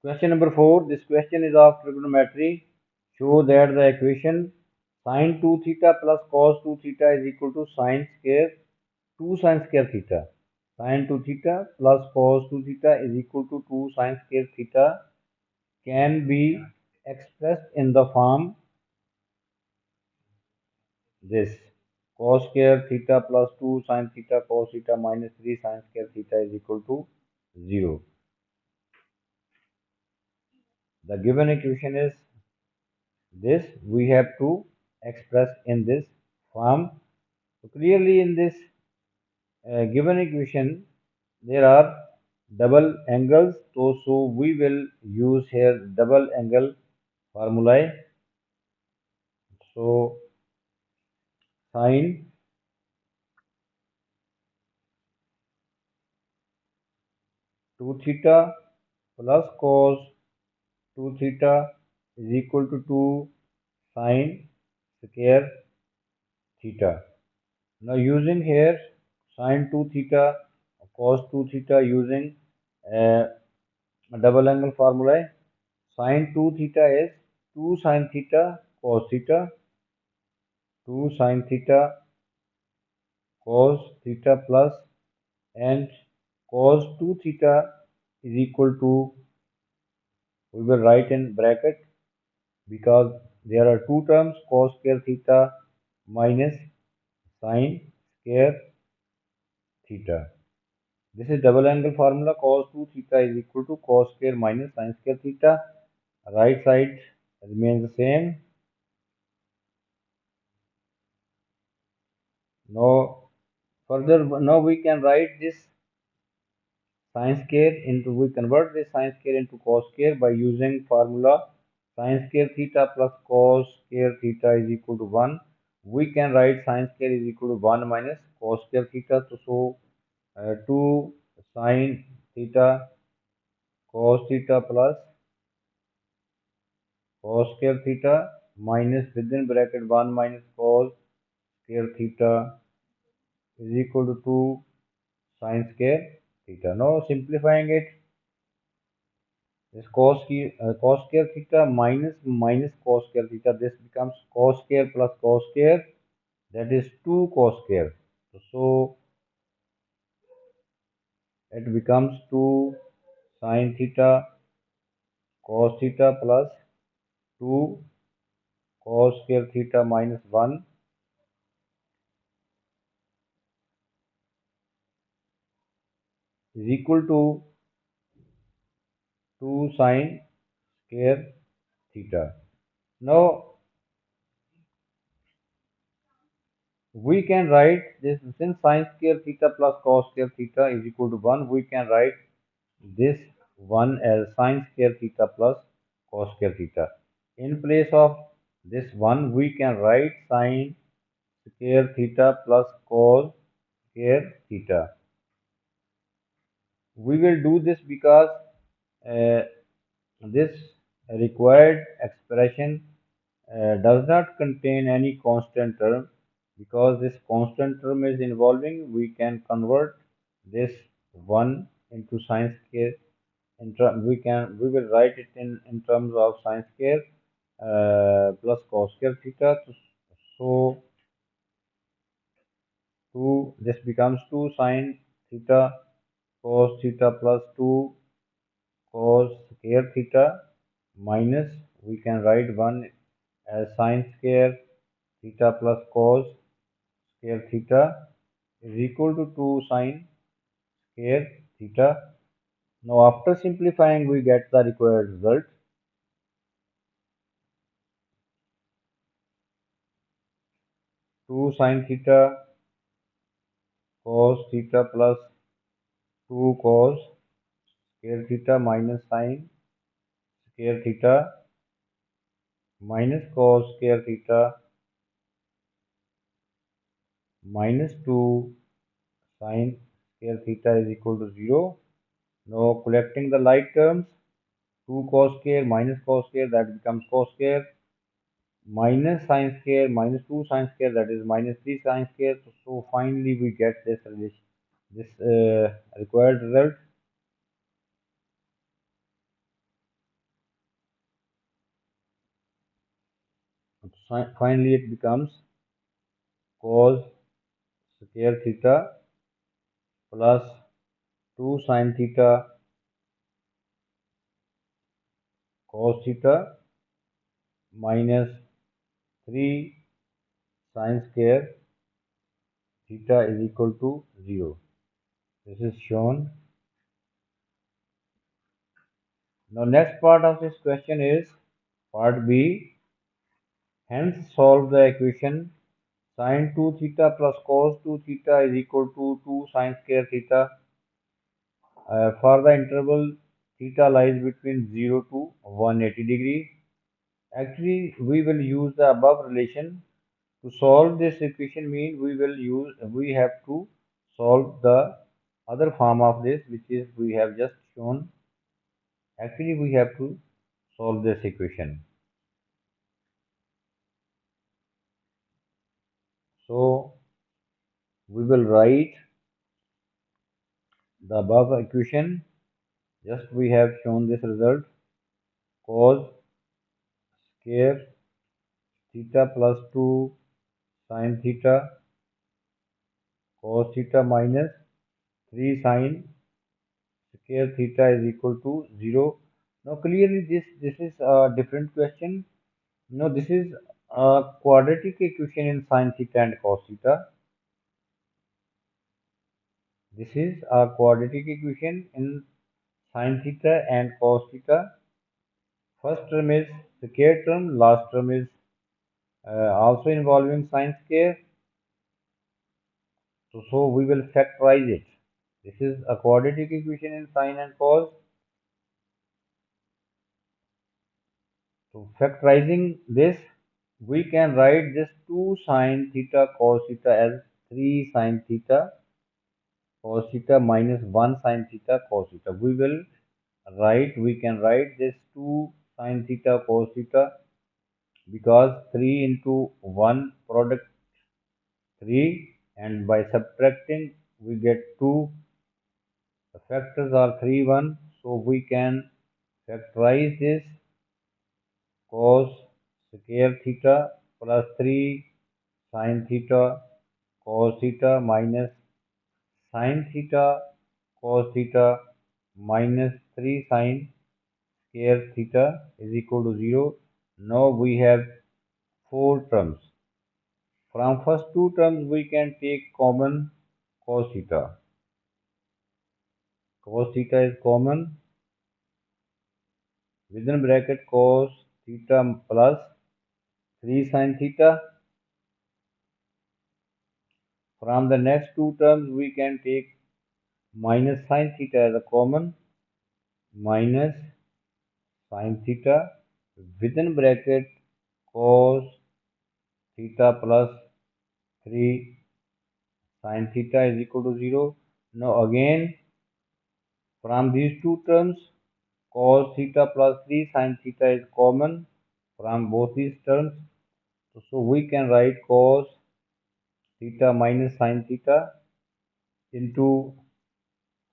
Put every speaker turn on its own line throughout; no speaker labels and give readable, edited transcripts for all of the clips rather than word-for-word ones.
Question number 4. This question is of trigonometry. Show that the equation sine 2 theta plus cos 2 theta is equal to sine square 2 sine square theta. Sine 2 theta plus cos 2 theta is equal to 2 sine square theta can be expressed in the form this. Cos square theta plus 2 sine theta cos theta minus 3 sine square theta is equal to 0. The given equation is this. We have to express in this form. So clearly in this given equation there are double angles. So we will use here double angle formulae. So sine 2 theta plus cos 2 theta is equal to 2 sine square theta. Now using here sine 2 theta, cos 2 theta using uh, a double angle formula. Sine 2 theta is 2 sine theta cos theta, 2 sine theta cos theta plus and cos 2 theta is equal to, we will write in bracket because there are two terms, cos square theta minus sine square theta. This is double angle formula. Cos 2 theta is equal to cos square minus sine square theta. Right side remains the same. Now we can write this sine square into, we convert this sine square into cos square by using formula sine square theta plus cos square theta is equal to 1. We can write sine square is equal to 1 minus cos square theta. So 2 sine theta cos theta plus cos square theta minus within bracket 1 minus cos square theta is equal to 2 sine square theta. Now simplifying it, this cos square theta minus cos square theta, this becomes cos square plus cos square, that is 2 cos square. So it becomes 2 sine theta cos theta plus 2 cos square theta minus 1 is equal to 2 sine square theta. Now we can write this, since sine square theta plus cos square theta is equal to 1, we can write this one as sine square theta plus cos square theta. In place of this one, we can write sine square theta plus cos square theta. We will do this because uh, this required expression does not contain any constant term. Because this constant term is involving, we can convert this 1 into sine square. We will write it in terms of sine square plus cos square theta. So 2, this becomes 2 sine theta cos theta plus 2 cos square theta minus, we can write 1 as sine square theta plus cos square theta is equal to 2 sine square theta. Now after simplifying, we get the required result. 2 sine theta cos theta plus 2 cos square theta minus sine square theta minus cos square theta minus 2 sine square theta is equal to 0. Now collecting the like terms, 2 cos square minus cos square, that becomes cos square, minus sine square minus 2 sine square, that is minus 3 sine square. So finally we get this relation, this required result. finally it becomes cos square theta plus 2 sin theta cos theta minus 3 sin square theta is equal to 0. This is shown. Now next part of this question is part B. Hence solve the equation sin 2 theta plus cos 2 theta is equal to 2 sin square theta. For the interval theta lies between 0 to 180 degree. Actually, we will use the above relation to solve this equation. We have to solve the other form of this, which is we have just shown. Actually, we have to solve this equation. So we will write the above equation. Just we have shown this result: cos square theta plus 2 sin theta cos theta minus 3 sin square theta is equal to 0. Now clearly this is a different question. No, this is a quadratic equation in sin theta and cos theta. This is a quadratic equation in sin theta and cos theta. First term is square term, last term is also involving sin square. So we will factorize it. This is a quadratic equation in sin and cos. So factorizing this, we can write this 2 sin theta cos theta as 3 sin theta cos theta minus 1 sin theta cos theta. We can write this 2 sin theta cos theta because 3 into 1 product 3, and by subtracting we get 2. The factors are 3, 1. So we can factorize this cos square theta plus 3 sin theta cos theta minus sin theta cos theta minus 3 sin square theta is equal to 0. Now we have 4 terms. From first 2 terms we can take common cos theta. Cos theta is common. Within bracket cos theta plus 3 sin theta. From the next 2 terms we can take minus sin theta as a common, minus sin theta within bracket cos theta plus 3 sin theta is equal to 0. Now again from these 2 terms cos theta plus 3 sin theta is common from both these terms. So we can write cos theta minus sin theta into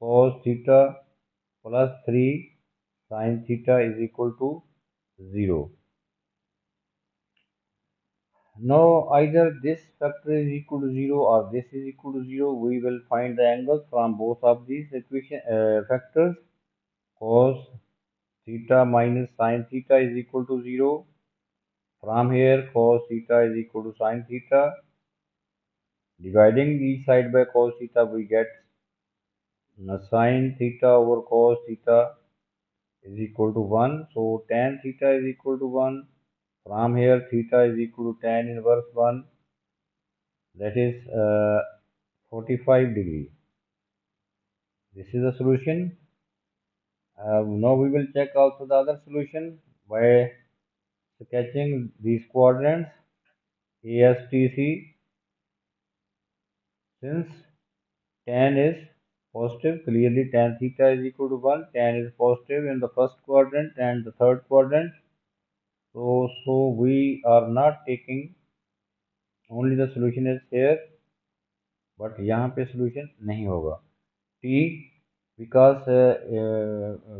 cos theta plus 3 sin theta is equal to 0. Now either this factor is equal to 0 or this is equal to 0. We will find the angles from both of these equation factors. Cos theta minus sin theta is equal to 0. From here cos theta is equal to sin theta. Dividing each side by cos theta we get sin theta over cos theta is equal to 1. So tan theta is equal to 1. From here theta is equal to tan inverse 1. That is 45 degree. This is the solution. Now we will check also the other solution by sketching these quadrants ASTC. Since tan is positive, clearly tan theta is equal to 1. Tan is positive in the first quadrant and the third quadrant. So we are not taking only the solution is here, but यहाँ पे solution नहीं होगा. T, because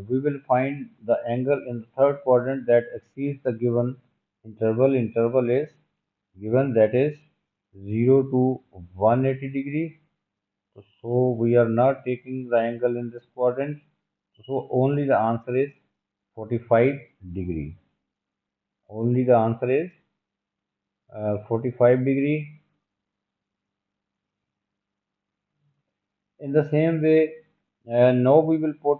we will find the angle in the third quadrant that exceeds the given interval. Interval is given, that is 0 to 180 degree. So we are not taking the angle in this quadrant. So only the answer is 45 degree. Only the answer is 45 degree. In the same way, now we will put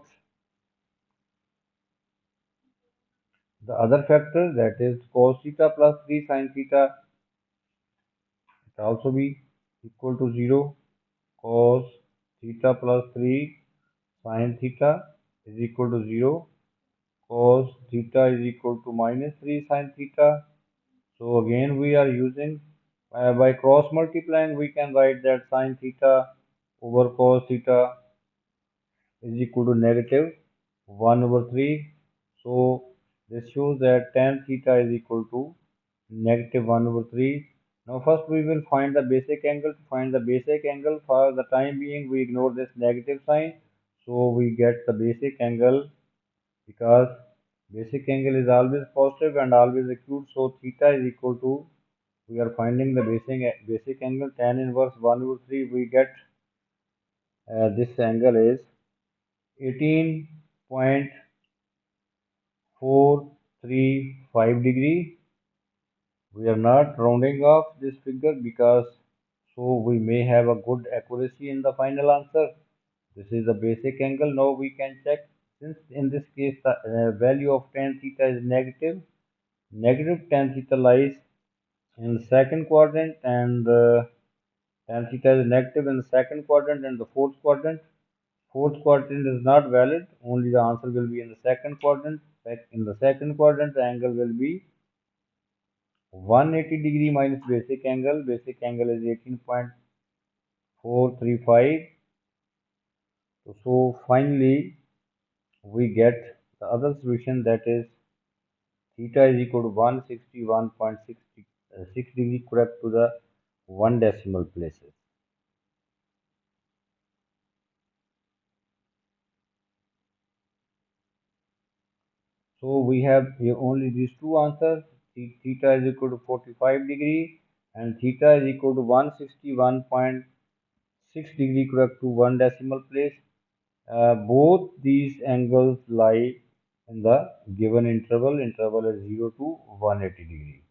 the other factor, that is cos theta plus 3 sin theta. It also be equal to 0. Cos theta plus 3 sin theta is equal to 0. Cos theta is equal to minus 3 sin theta. So again we are using, by cross multiplying, we can write that sin theta over cos theta is equal to negative 1 over 3. So this shows that tan theta is equal to negative 1 over 3. Now first we will find the basic angle. To find the basic angle, for the time being we ignore this negative sign. So we get the basic angle, because basic angle is always positive and always acute. So theta is equal to, we are finding the basic angle tan inverse 1 over 3. We get this angle is 18.435 degree. We are not rounding off this figure, because so we may have a good accuracy in the final answer. This is the basic angle. Now we can check, since in this case the value of tan theta is negative. Negative tan theta lies in the second quadrant, and tan theta is negative in the second quadrant and the fourth quadrant. Fourth quadrant is not valid. Only the answer will be in the second quadrant. In the second quadrant, the angle will be 180 degree minus basic angle. Basic angle is 18.435. So finally, we get the other solution, that is theta is equal to 161.6 degree, correct to the 1 decimal places. So we have here only these two answers. Theta is equal to 45 degree and theta is equal to 161.6 degree, correct to 1 decimal place. Both these angles lie in the given interval. Interval is 0 to 180 degree.